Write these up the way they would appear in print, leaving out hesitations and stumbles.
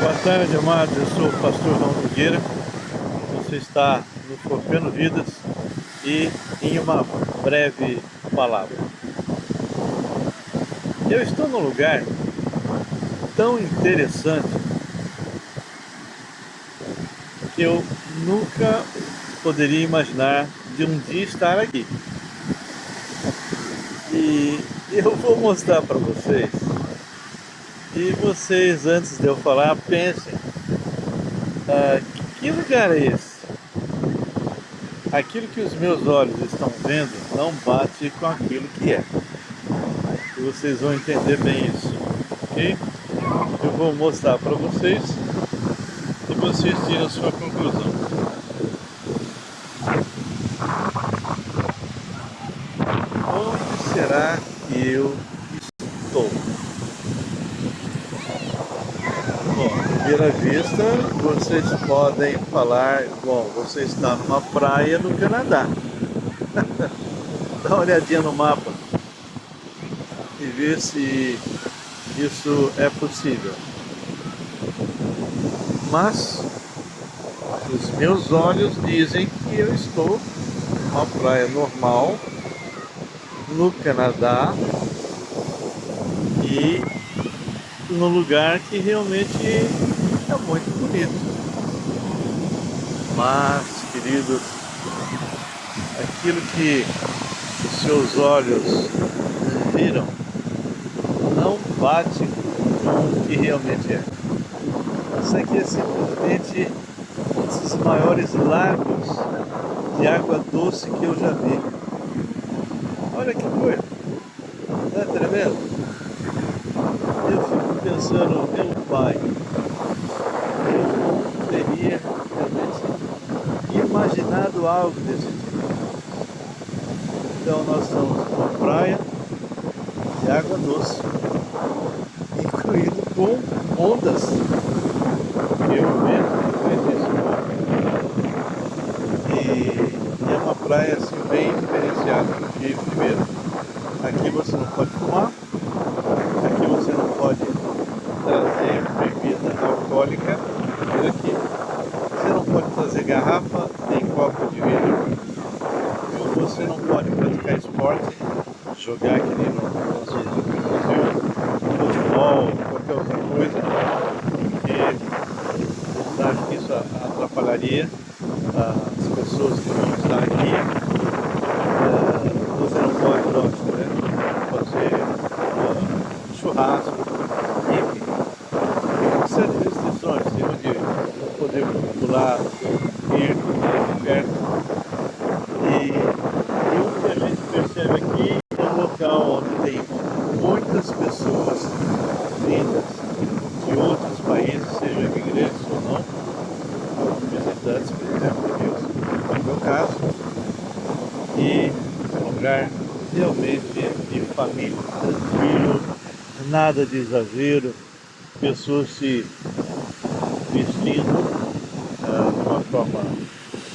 Boa tarde, amados. Eu sou o pastor Raul Nogueira. Você está no Focando Vidas e em uma breve palavra. Eu estou num lugar tão interessante que eu nunca poderia imaginar de um dia estar aqui. E eu vou mostrar para vocês. E vocês, antes de eu falar, pensem: que lugar é esse? Aquilo que os meus olhos estão vendo não bate com aquilo que é. E vocês vão entender bem isso, ok? Eu vou mostrar para vocês e vocês tiram a sua conclusão. Onde será que eu estou? Bom, à primeira vista, vocês podem falar: bom, você está numa praia no Canadá. Dá uma olhadinha no mapa e vê se isso é possível. Mas os meus olhos dizem que eu estou numa praia normal no Canadá e num lugar que realmente é muito bonito. Mas, queridos, aquilo que os seus olhos viram não bate com o que realmente é. Isso aqui é simplesmente um dos maiores lagos de água doce que eu já vi. Olha que coisa! Não é tremendo? Eu fico pensando: meu pai, eu não teria realmente imaginado algo desse tipo. Então nós estamos numa praia de água doce, incluído com ondas. Eu mesmo que conheço e é uma praia assim bem diferenciada, porque primeiro, aqui você não pode fumar, aqui você não pode trazer bebida alcoólica por aqui, você não pode trazer garrafa nem copo de vidro, você não pode praticar esporte, jogar que nem no nosso Brasil, futebol, qualquer outra coisa, porque eles acham que isso atrapalharia as pessoas que vão estar aqui. Você não pode, lógico, né, fazer churrasco, enfim, tem certas restrições, tem onde não poder pular, ir perto. E o que a gente percebe aqui é um local onde tem muitas pessoas vindas de outros países, sejam imigrantes ou não, visitantes, por exemplo, de Deus, no meu caso, e é um lugar realmente de família, tranquilo, nada de exagero, pessoas se vestindo de uma forma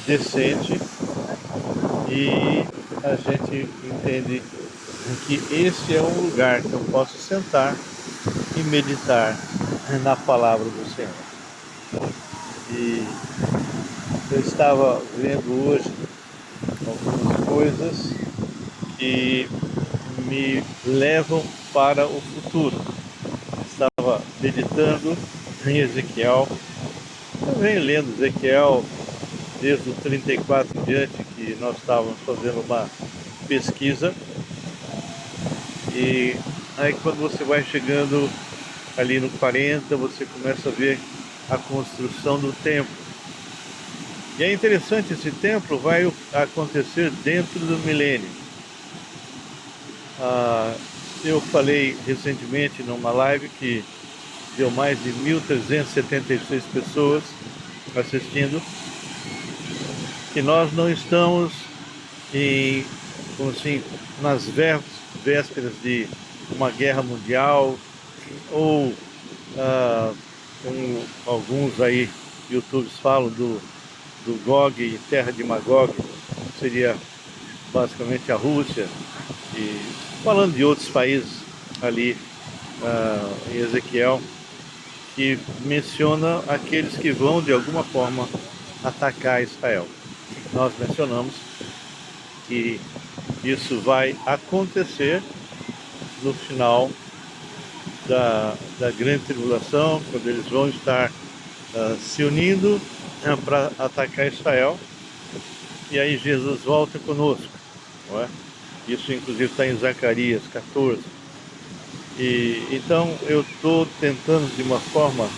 decente, e a gente entende que esse é um lugar que eu posso sentar e meditar na palavra do Senhor. E eu estava vendo hoje algumas coisas que me levam para o futuro. Estava meditando em Ezequiel. Eu venho lendo Ezequiel desde o 34 em diante, que nós estávamos fazendo uma pesquisa. E aí quando você vai chegando ali no 40, você começa a ver a construção do templo. E é interessante, esse templo vai acontecer dentro do milênio. Eu falei recentemente numa live que deu mais de 1.376 pessoas assistindo, que nós não estamos assim, nas vésperas de uma guerra mundial, ou como alguns aí YouTubers falam do Gog e terra de Magog, que seria basicamente a Rússia, e falando de outros países ali em Ezequiel. que menciona aqueles que vão de alguma forma atacar Israel. Nós mencionamos que isso vai acontecer no final da grande tribulação, quando eles vão estar se unindo para atacar Israel. E aí Jesus volta conosco, não é? Isso inclusive está em Zacarias 14. E então eu estou tentando de uma forma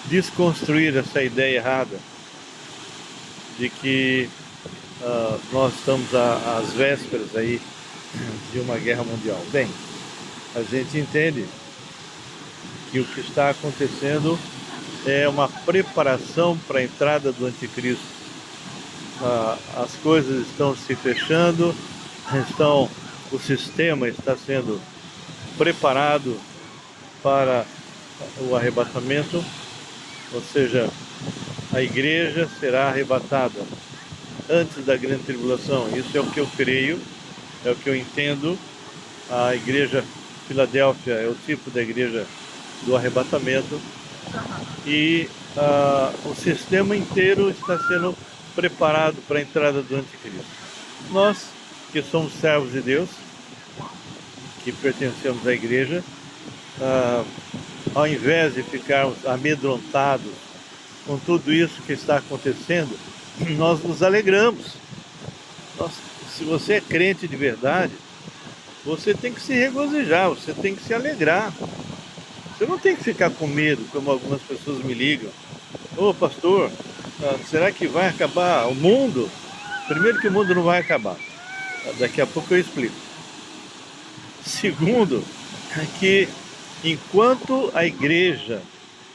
desconstruir essa ideia errada de que nós estamos às vésperas aí de uma guerra mundial. Bem, a gente entende que o que está acontecendo é uma preparação para a entrada do anticristo. As coisas estão se fechando, o sistema está sendo preparado para o arrebatamento, ou seja, a igreja será arrebatada antes da grande tribulação. Isso é o que eu creio, é o que eu entendo. A igreja Filadélfia é o tipo da igreja do arrebatamento e o sistema inteiro está sendo preparado para a entrada do anticristo. Nós, que somos servos de Deus, que pertencemos à igreja, ao invés de ficarmos amedrontados com tudo isso que está acontecendo, nós nos alegramos. Se você é crente de verdade, você tem que se regozijar, você tem que se alegrar. Você não tem que ficar com medo, como algumas pessoas me ligam. Ô pastor, será que vai acabar o mundo? Primeiro que o mundo não vai acabar. Daqui a pouco eu explico. Segundo, que enquanto a igreja,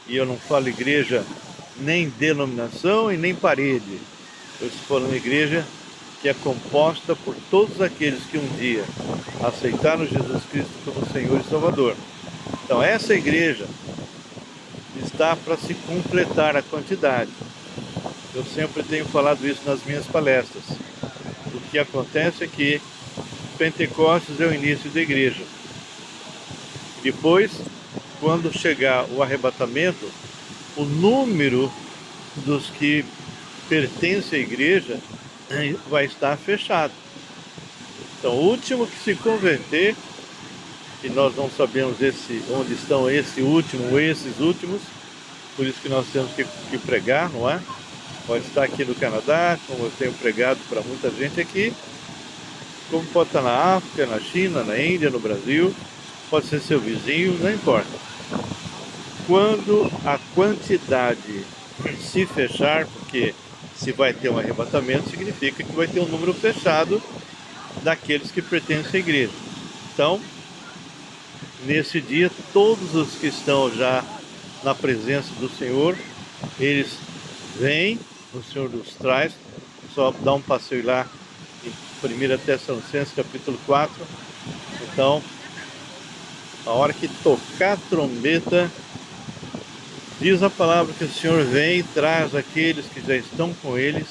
e eu não falo igreja nem denominação e nem parede, eu estou falando igreja que é composta por todos aqueles que um dia aceitaram Jesus Cristo como Senhor e Salvador. Então essa igreja está para se completar a quantidade. Eu sempre tenho falado isso nas minhas palestras. O que acontece é que Pentecostes é o início da igreja. Depois, quando chegar o arrebatamento, o número dos que pertencem à igreja vai estar fechado. Então, o último que se converter, e nós não sabemos onde estão esse último ou esses últimos, por isso que nós temos que pregar, não é? Pode estar aqui no Canadá, como eu tenho pregado para muita gente aqui, como pode estar na África, na China, na Índia, no Brasil, pode ser seu vizinho, não importa. Quando a quantidade se fechar, porque se vai ter um arrebatamento, significa que vai ter um número fechado daqueles que pertencem à igreja. Então, nesse dia, todos os que estão já na presença do Senhor, eles vêm, o Senhor nos traz, só dá um passeio lá em 1 Tessalonicenses capítulo 4. Então, a hora que tocar a trombeta, diz a palavra que o Senhor vem e traz aqueles que já estão com Ele,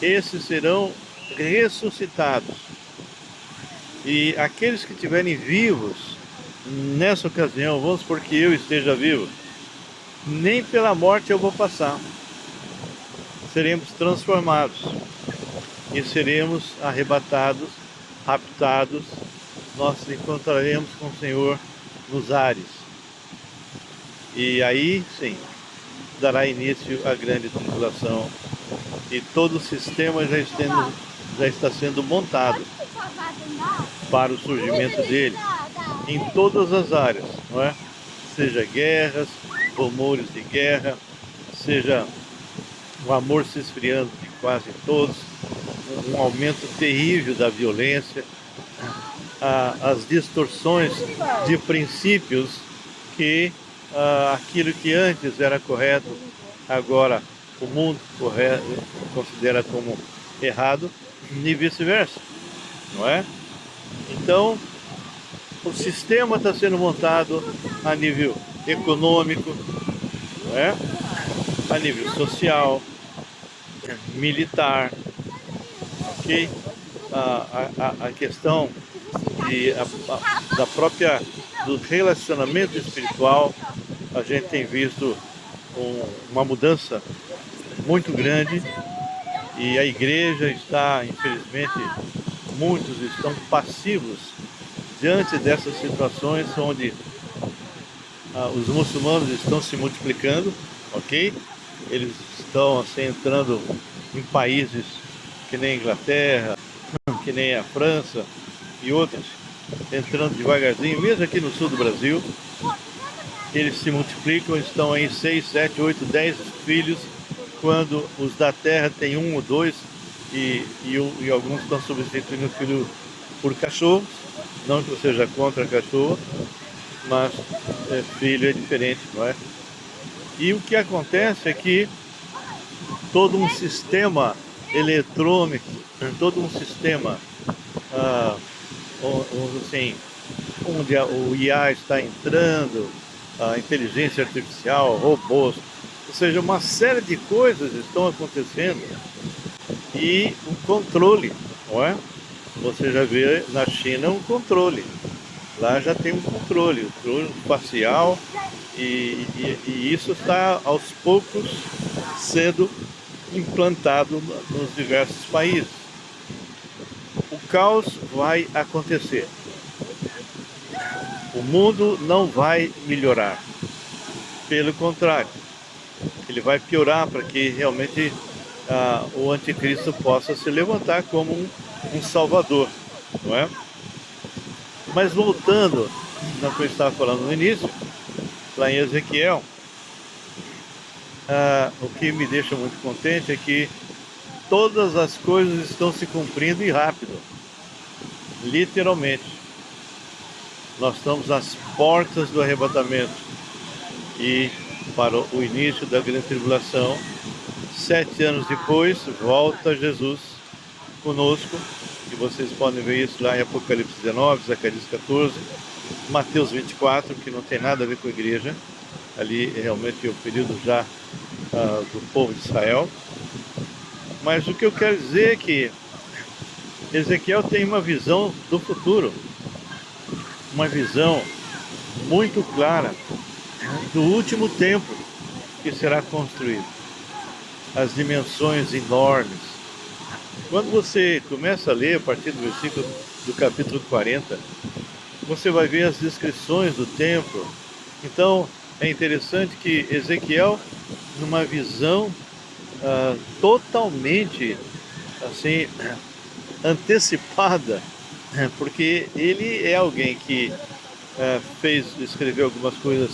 esses serão ressuscitados. E aqueles que estiverem vivos nessa ocasião, vamos supor que eu esteja vivo, nem pela morte eu vou passar. Seremos transformados e seremos arrebatados, raptados. Nós encontraremos com o Senhor nos ares. E aí, sim, dará início à grande tribulação. E todo o sistema já está sendo montado para o surgimento dele, em todas as áreas, não é? Seja guerras, rumores de guerra, seja o amor se esfriando de quase todos, um aumento terrível da violência, as distorções de princípios que aquilo que antes era correto, agora o mundo considera como errado, e vice-versa, não é? Então, o sistema está sendo montado a nível econômico, não é? A nível social, militar, ok? A questão do relacionamento espiritual, a gente tem visto uma mudança muito grande e a igreja está, infelizmente, muitos estão passivos diante dessas situações onde os muçulmanos estão se multiplicando, ok? Eles estão assim, entrando em países que nem a Inglaterra, que nem a França e outros, entrando devagarzinho, mesmo aqui no sul do Brasil. Eles se multiplicam, estão em 6, 7, 8, 10 filhos, quando os da terra têm um ou dois, e alguns estão substituindo o filho por cachorros. Não que eu seja contra cachorro, mas filho é diferente, não é? E o que acontece é que todo um sistema eletrônico, todo um sistema, assim, onde o IA está entrando, a inteligência artificial, robôs, ou seja, uma série de coisas estão acontecendo e o controle, não é? Você já vê na China um controle, lá já tem um controle facial e isso está aos poucos sendo implantado nos diversos países. O caos vai acontecer. O mundo não vai melhorar. Pelo contrário, ele vai piorar para que realmente o anticristo possa se levantar como um salvador, não é? Mas voltando no que eu estava falando no início, lá em Ezequiel, o que me deixa muito contente é que todas as coisas estão se cumprindo e rápido, literalmente. Nós estamos às portas do arrebatamento e para o início da grande tribulação. 7 anos depois, volta Jesus conosco, e vocês podem ver isso lá em Apocalipse 19, Zacarias 14, Mateus 24, que não tem nada a ver com a igreja. Ali realmente é o período já do povo de Israel. Mas o que eu quero dizer é que Ezequiel tem uma visão do futuro, uma visão muito clara do último templo que será construído, as dimensões enormes. Quando você começa a ler a partir do versículo do capítulo 40, você vai ver as descrições do templo. Então é interessante que Ezequiel, numa visão totalmente assim antecipada, porque ele é alguém que escreveu algumas coisas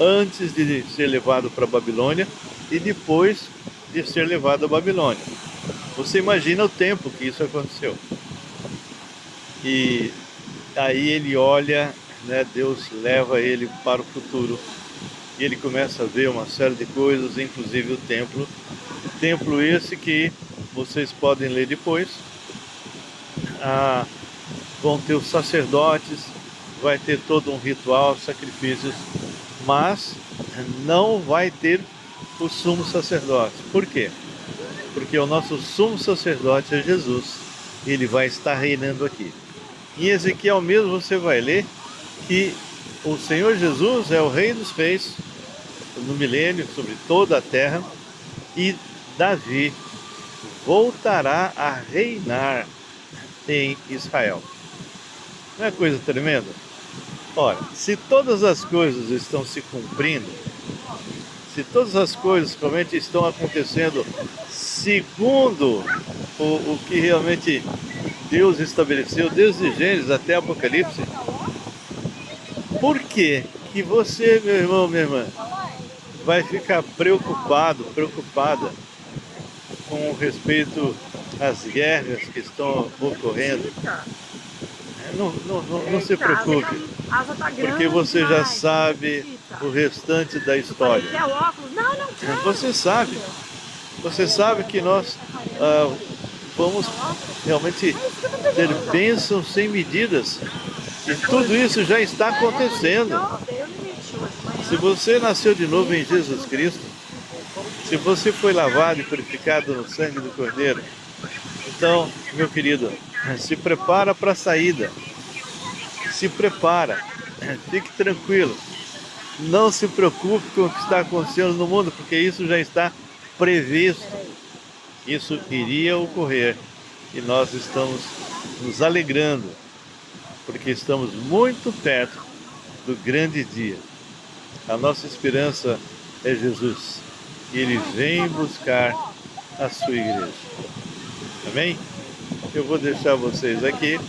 antes de ser levado para a Babilônia e depois de ser levado à Babilônia. Você imagina o tempo que isso aconteceu. E aí ele olha, né, Deus leva ele para o futuro e ele começa a ver uma série de coisas, inclusive o templo. Templo esse que vocês podem ler depois. Vão ter os sacerdotes, vai ter todo um ritual, sacrifícios, mas não vai ter o sumo sacerdote. Por quê? Porque o nosso sumo sacerdote é Jesus, e ele vai estar reinando aqui. Em Ezequiel mesmo você vai ler que o Senhor Jesus é o Rei dos Reis no milênio sobre toda a terra, e Davi voltará a reinar em Israel. Não é coisa tremenda? Ora, se todas as coisas estão se cumprindo, se todas as coisas realmente estão acontecendo segundo o que realmente Deus estabeleceu, desde Gênesis até Apocalipse, por que você, meu irmão, minha irmã, vai ficar preocupada com respeito às guerras que estão ocorrendo? Não se preocupe, porque você já sabe o restante da história. Você sabe que nós vamos realmente ter bênçãos sem medidas, e tudo isso já está acontecendo. Se você nasceu de novo em Jesus Cristo, se você foi lavado e purificado no sangue do Cordeiro, então, meu querido, se prepara para a saída. Se prepara, fique tranquilo. Não se preocupe com o que está acontecendo no mundo, porque isso já está previsto. Isso iria ocorrer. E nós estamos nos alegrando, porque estamos muito perto do grande dia. A nossa esperança é Jesus. E Ele vem buscar a sua igreja. Amém? Eu vou deixar vocês aqui,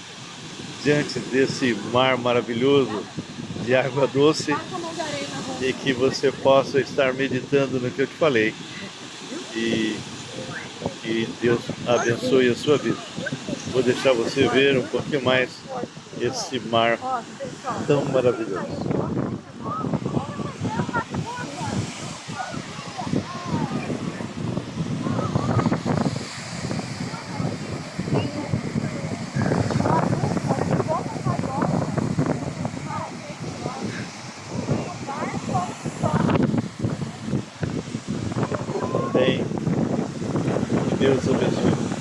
diante desse mar maravilhoso de água doce, e que você possa estar meditando no que eu te falei. E que Deus abençoe a sua vida. Vou deixar você ver um pouquinho mais esse mar tão maravilhoso. Bem, que Deus abençoe.